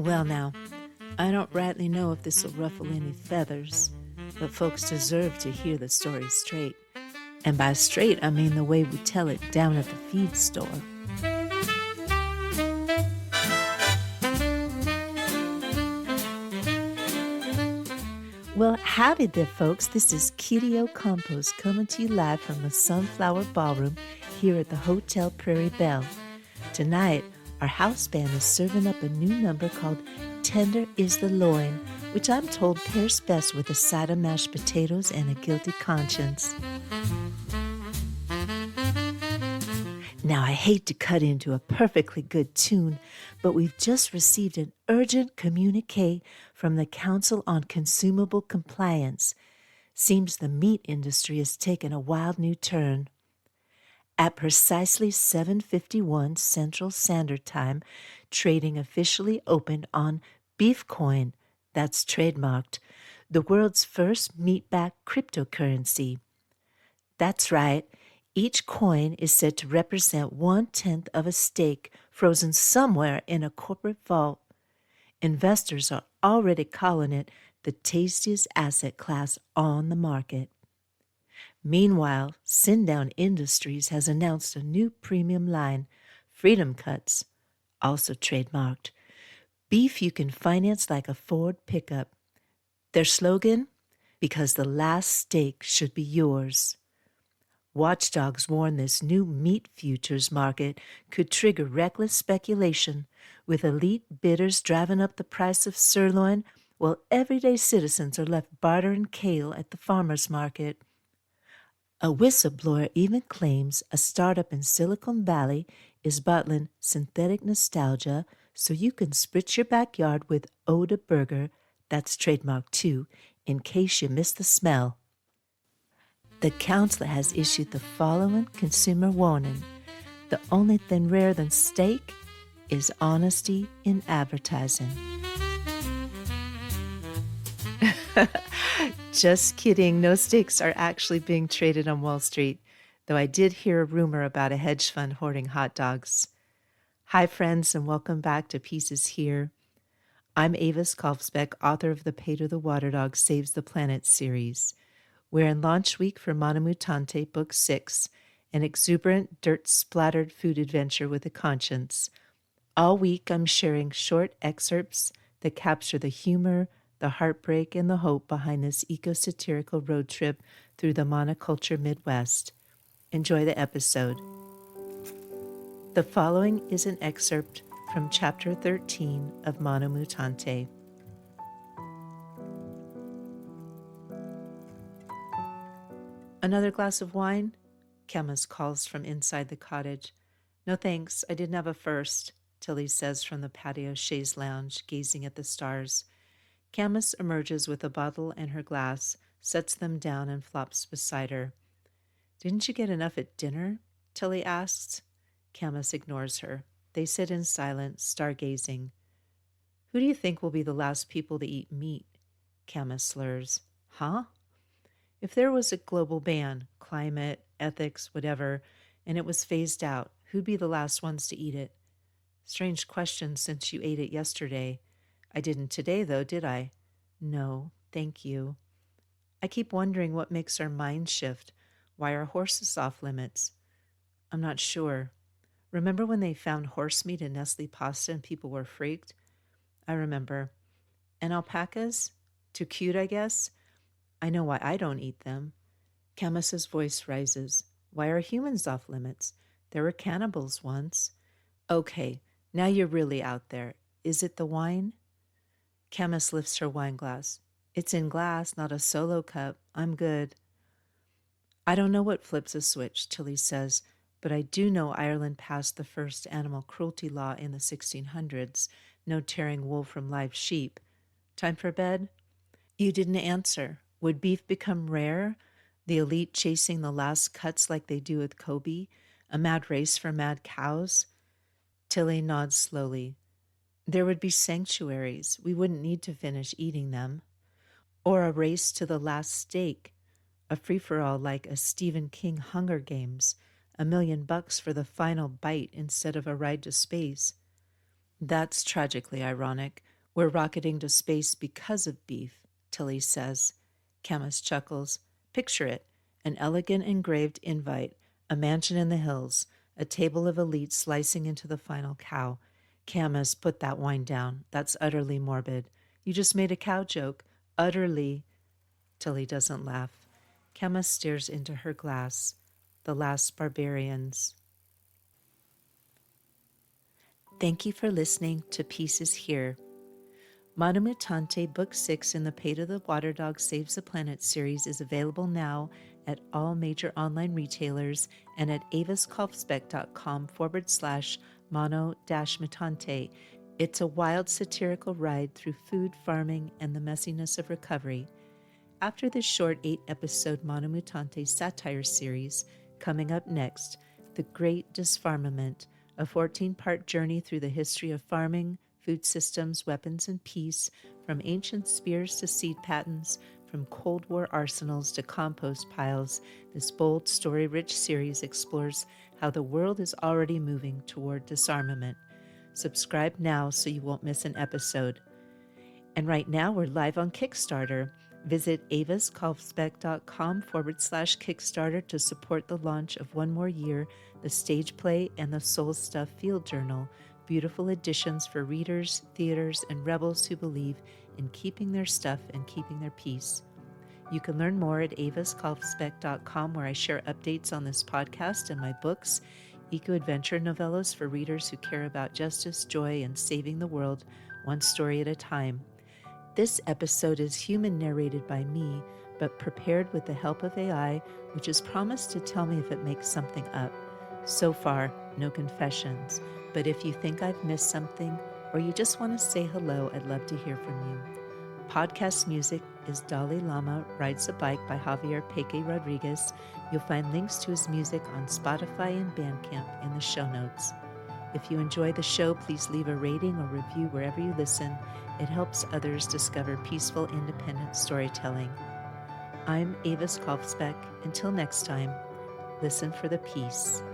Well, now, I don't rightly know if this'll ruffle any feathers, but folks deserve to hear the story straight. And by straight, I mean the way we tell it down at the feed store. Well, howdy there, folks. This is Kitty O Compost coming to you live from the Sunflower Ballroom here at the Hotel Prairie Belle. Tonight, our house band is serving up a new number called Tender is the Loin, which I'm told pairs best with a side of mashed potatoes and a guilty conscience. Now, I hate to cut into a perfectly good tune, but we've just received an urgent communique from the Council on Consumable Compliance. Seems the meat industry has taken a wild new turn. At precisely 7:51 Central Standard Time, trading officially opened on BeefCoin, that's trademarked, the world's first meat-backed cryptocurrency. That's right. Each coin is said to represent 1/10 of a stake frozen somewhere in a corporate vault. Investors are already calling it the tastiest asset class on the market. Meanwhile, Sindown Industries has announced a new premium line, Freedom Cuts, also trademarked. Beef you can finance like a Ford pickup. Their slogan? Because the last steak should be yours. Watchdogs warn this new meat futures market could trigger reckless speculation, with elite bidders driving up the price of sirloin while everyday citizens are left bartering kale at the farmer's market. A whistleblower even claims a startup in Silicon Valley is bottling synthetic nostalgia so you can spritz your backyard with Oda Burger, that's trademarked too, in case you missed the smell. The council has issued the following consumer warning. The only thing rarer than steak is honesty in advertising. Just kidding. No steaks are actually being traded on Wall Street, though I did hear a rumor about a hedge fund hoarding hot dogs. Hi, friends, and welcome back to Pieces Here. I'm Avis Kalfsbeck, author of the Pater the Water Dog Saves the Planet series. We're in launch week for Mono Mutante, Book 6, an exuberant, dirt-splattered food adventure with a conscience. All week, I'm sharing short excerpts that capture the humor, the heartbreak, and the hope behind this eco-satirical road trip through the monoculture Midwest. Enjoy the episode. The following is an excerpt from Chapter 13 of Mono Mutante. Another glass of wine? Camas calls from inside the cottage. No thanks, I didn't have a first, Tilly says from the patio chaise lounge, gazing at the stars. Camas emerges with a bottle and her glass, sets them down and flops beside her. Didn't you get enough at dinner? Tilly asks. Camas ignores her. They sit in silence, stargazing. Who do you think will be the last people to eat meat? Camas slurs. Huh? If there was a global ban, climate, ethics, whatever, and it was phased out, who'd be the last ones to eat it? Strange question since you ate it yesterday. I didn't today, though, did I? No, thank you. I keep wondering what makes our minds shift. Why are horses off limits? I'm not sure. Remember when they found horse meat in Nestle pasta and people were freaked? I remember. And alpacas? Too cute, I guess? I know why I don't eat them. Camas's voice rises. Why are humans off limits? There were cannibals once. Okay, now you're really out there. Is it the wine? Camas lifts her wine glass. It's in glass, not a solo cup. I'm good. I don't know what flips a switch, Tilly says, but I do know Ireland passed the first animal cruelty law in the 1600s, no tearing wool from live sheep. Time for bed? You didn't answer. Would beef become rare? The elite chasing the last cuts like they do with Kobe? A mad race for mad cows? Tilly nods slowly. There would be sanctuaries. We wouldn't need to finish eating them. Or a race to the last steak. A free-for-all like a Stephen King Hunger Games. $1 million for the final bite instead of a ride to space. That's tragically ironic. We're rocketing to space because of beef, Tilly says. Camas chuckles. Picture it, an elegant engraved invite, a mansion in the hills, a table of elites slicing into the final cow. Camas, put that wine down. That's utterly morbid. You just made a cow joke. Utterly. Tilly doesn't laugh. Camas stares into her glass. The last barbarians. Thank you for listening to Pieces Here. Mono Mutante Book 6 in the Pate of the Water Dog Saves the Planet series is available now at all major online retailers and at aviskolfsbeck.com/mono-mutante. It's a wild satirical ride through food, farming, and the messiness of recovery. After this short 8-episode Mono Mutante satire series, coming up next, The Great Disfarmament, a 14-part journey through the history of farming, food systems, weapons, and peace, from ancient spears to seed patents, from Cold War arsenals to compost piles. This bold, story-rich series explores how the world is already moving toward disarmament. Subscribe now so you won't miss an episode. And right now we're live on Kickstarter. Visit aviskolfsbeck.com/Kickstarter to support the launch of One More Year, the stage play, and the Soul Stuff Field Journal, beautiful editions for readers, theaters, and rebels who believe in keeping their stuff and keeping their peace. You can learn more at aviskolfsbeck.com, where I share updates on this podcast and my books, eco-adventure novellas for readers who care about justice, joy, and saving the world, one story at a time. This episode is human narrated by me, but prepared with the help of AI, which has promised to tell me if it makes something up. So far, no confessions, but if you think I've missed something or you just want to say hello, I'd love to hear from you. Podcast music is Dalai Lama Rides a Bike by Javier Peque Rodriguez. You'll find links to his music on Spotify and Bandcamp in the show notes. If you enjoy the show, please leave a rating or review wherever you listen. It helps others discover peaceful, independent storytelling. I'm Avis Kolfsbeck. Until next time, listen for the peace.